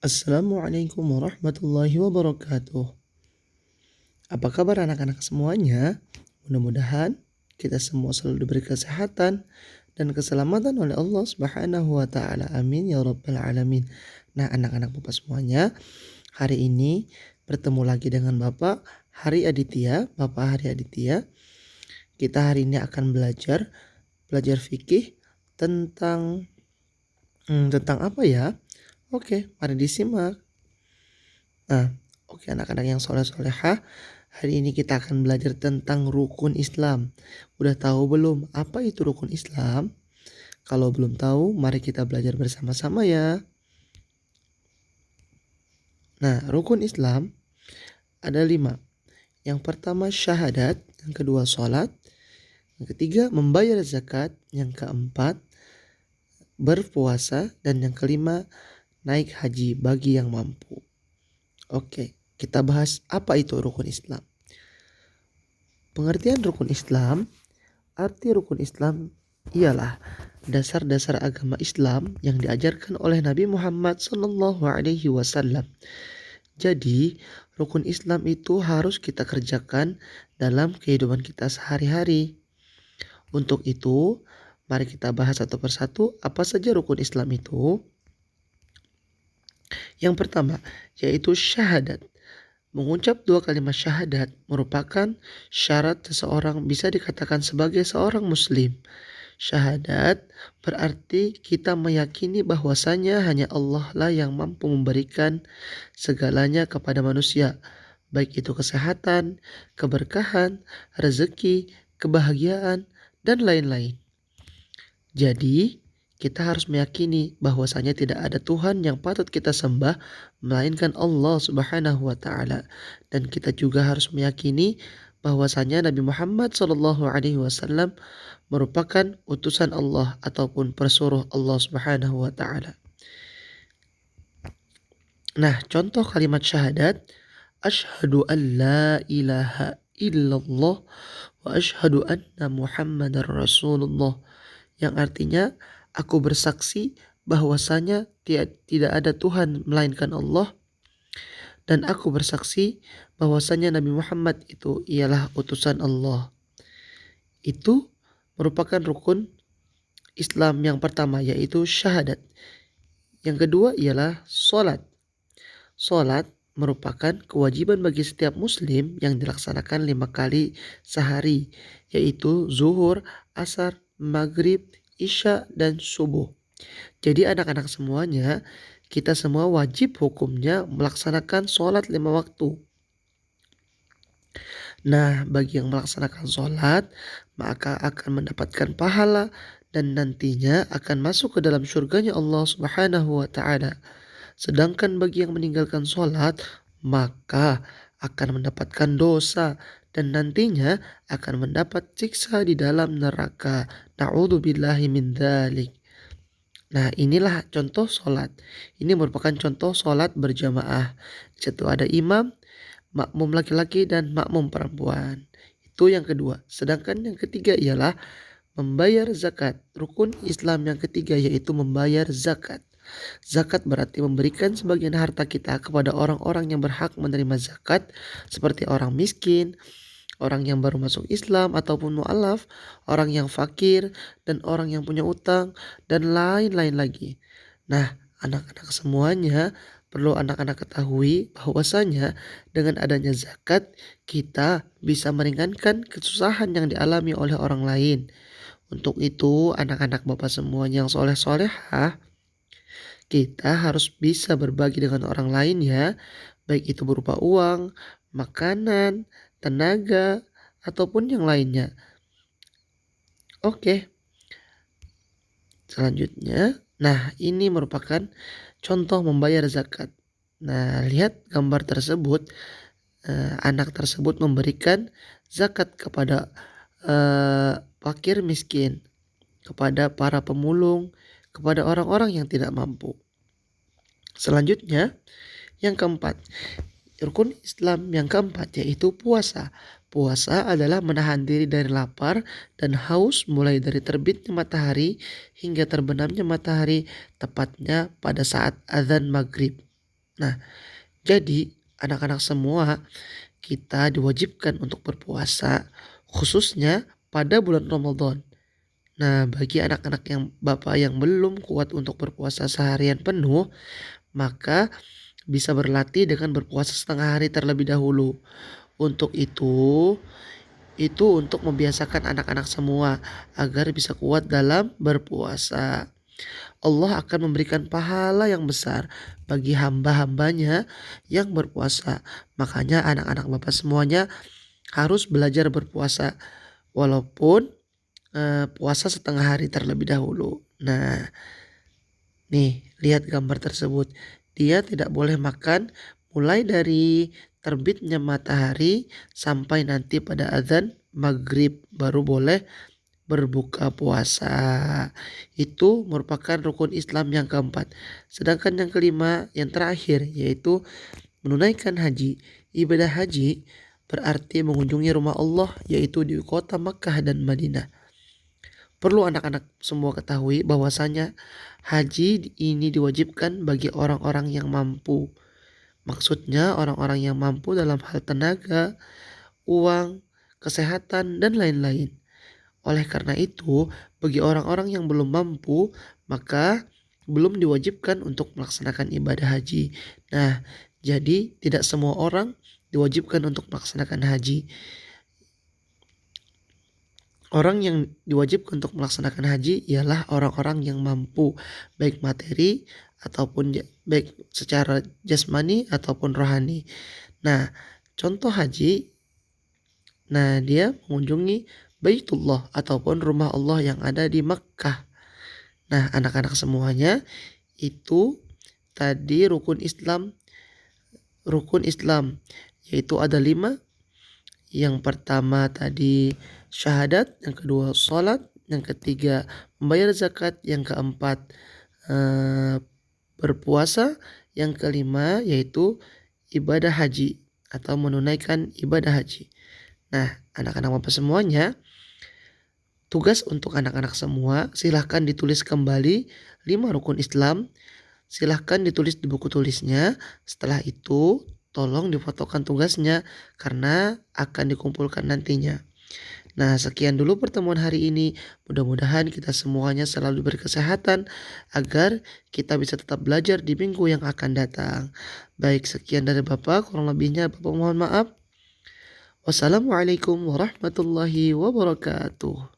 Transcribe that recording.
Assalamualaikum warahmatullahi wabarakatuh. Apa kabar anak-anak semuanya? Mudah-mudahan kita semua selalu diberi kesehatan dan keselamatan oleh Allah Subhanahu wa taala. Amin ya rabbal alamin. Nah, anak-anak Bapak semuanya, hari ini bertemu lagi dengan Hari Aditya, Bapak Hari Aditya. Kita hari ini akan belajar fikih tentang apa ya? Oke, mari disimak. Nah, oke anak-anak yang soleh-solehah, hari ini kita akan belajar tentang rukun Islam. Udah tahu belum apa itu rukun Islam? Kalau belum tahu, mari kita belajar bersama-sama ya. Nah, rukun Islam ada 5. Yang pertama syahadat, yang kedua sholat, yang ketiga membayar zakat, yang keempat berpuasa, dan yang kelima naik haji bagi yang mampu. Oke, kita bahas apa itu rukun Islam. Pengertian rukun Islam, arti rukun Islam ialah dasar-dasar agama Islam yang diajarkan oleh Nabi Muhammad SAW. Jadi, rukun Islam itu harus kita kerjakan dalam kehidupan kita sehari-hari. Untuk itu, mari kita bahas satu persatu apa saja rukun Islam itu. Yang pertama, yaitu syahadat. Mengucap 2 kalimat syahadat merupakan syarat seseorang bisa dikatakan sebagai seorang muslim. Syahadat berarti kita meyakini bahwasanya hanya Allah lah yang mampu memberikan segalanya kepada manusia, baik itu kesehatan, keberkahan, rezeki, kebahagiaan, dan lain-lain. Jadi, kita harus meyakini bahwasanya tidak ada Tuhan yang patut kita sembah melainkan Allah Subhanahu wa taala. Dan kita juga harus meyakini bahwasanya Nabi Muhammad SAW merupakan utusan Allah ataupun pesuruh Allah Subhanahu wa taala. Nah, contoh kalimat syahadat, asyhadu an la ilaha illallah wa asyhadu anna Muhammadar Rasulullah, yang artinya aku bersaksi bahwasanya tidak ada Tuhan melainkan Allah, dan aku bersaksi bahwasanya Nabi Muhammad itu ialah utusan Allah. Itu merupakan rukun Islam yang pertama, yaitu syahadat. Yang kedua ialah sholat. Sholat merupakan kewajiban bagi setiap muslim yang dilaksanakan 5 kali sehari, yaitu zuhur, asar, maghrib, isya, dan subuh. Jadi anak-anak semuanya, kita semua wajib hukumnya melaksanakan sholat 5 waktu. Nah, bagi yang melaksanakan sholat, maka akan mendapatkan pahala dan nantinya akan masuk ke dalam surganya Allah Subhanahu wa taala. Sedangkan bagi yang meninggalkan sholat, maka akan mendapatkan dosa dan nantinya akan mendapat siksa di dalam neraka. Na'udzubillahi min dzalik. Nah, inilah contoh sholat. Ini merupakan contoh sholat berjamaah. Di situ ada imam, makmum laki-laki, dan makmum perempuan. Itu yang kedua. Sedangkan yang ketiga ialah membayar zakat. Rukun Islam yang ketiga yaitu membayar zakat. Zakat berarti memberikan sebagian harta kita kepada orang-orang yang berhak menerima zakat, seperti orang miskin, orang yang baru masuk Islam ataupun mu'alaf, orang yang fakir, dan orang yang punya utang, dan lain-lain lagi. Nah, anak-anak semuanya perlu anak-anak ketahui bahwasanya dengan adanya zakat kita bisa meringankan kesusahan yang dialami oleh orang lain. Untuk itu, anak-anak Bapak semuanya yang soleh-solehah, kita harus bisa berbagi dengan orang lain ya, baik itu berupa uang, makanan, tenaga, ataupun yang lainnya. Oke, selanjutnya, nah ini merupakan contoh membayar zakat. Nah, lihat gambar tersebut, anak tersebut memberikan zakat kepada fakir miskin, kepada para pemulung, kepada orang-orang yang tidak mampu. Selanjutnya, yang keempat, rukun Islam yang keempat yaitu puasa. Puasa adalah menahan diri dari lapar dan haus mulai dari terbitnya matahari hingga terbenamnya matahari, tepatnya pada saat azan maghrib. Nah, jadi anak-anak semua kita diwajibkan untuk berpuasa khususnya pada bulan Ramadan. Nah, bagi anak-anak yang bapak yang belum kuat untuk berpuasa seharian penuh, maka bisa berlatih dengan berpuasa setengah hari terlebih dahulu. Untuk itu untuk membiasakan anak-anak semua agar bisa kuat dalam berpuasa. Allah akan memberikan pahala yang besar bagi hamba-hambanya yang berpuasa. Makanya anak-anak bapak semuanya harus belajar berpuasa walaupun puasa setengah hari terlebih dahulu. Nah, nih lihat gambar tersebut. Dia tidak boleh makan mulai dari terbitnya matahari sampai nanti pada azan maghrib baru boleh berbuka puasa. Itu merupakan rukun Islam yang keempat. Sedangkan yang kelima, yang terakhir yaitu menunaikan haji. Ibadah haji berarti mengunjungi rumah Allah yaitu di kota Makkah dan Madinah. Perlu anak-anak semua ketahui bahwasanya haji ini diwajibkan bagi orang-orang yang mampu. Maksudnya orang-orang yang mampu dalam hal tenaga, uang, kesehatan, dan lain-lain. Oleh karena itu, bagi orang-orang yang belum mampu, maka belum diwajibkan untuk melaksanakan ibadah haji. Nah, jadi tidak semua orang diwajibkan untuk melaksanakan haji. Orang yang diwajibkan untuk melaksanakan haji ialah orang-orang yang mampu, baik materi ataupun baik secara jasmani ataupun rohani. Nah, contoh haji, nah dia mengunjungi Baitullah ataupun rumah Allah yang ada di Makkah. Nah, anak-anak semuanya itu tadi rukun Islam yaitu ada 5. Yang pertama tadi syahadat, yang kedua sholat, yang ketiga membayar zakat, yang keempat eh, berpuasa, yang kelima yaitu ibadah haji atau menunaikan ibadah haji. Nah, anak-anak bapak semuanya, tugas untuk anak-anak semua silahkan ditulis kembali 5 rukun Islam. Silahkan ditulis di buku tulisnya. Setelah itu tolong difotokan tugasnya karena akan dikumpulkan nantinya. Nah, sekian dulu pertemuan hari ini. Mudah-mudahan kita semuanya selalu berkesehatan agar kita bisa tetap belajar di minggu yang akan datang. Baik, sekian dari Bapak. Kurang lebihnya Bapak mohon maaf. Wassalamualaikum warahmatullahi wabarakatuh.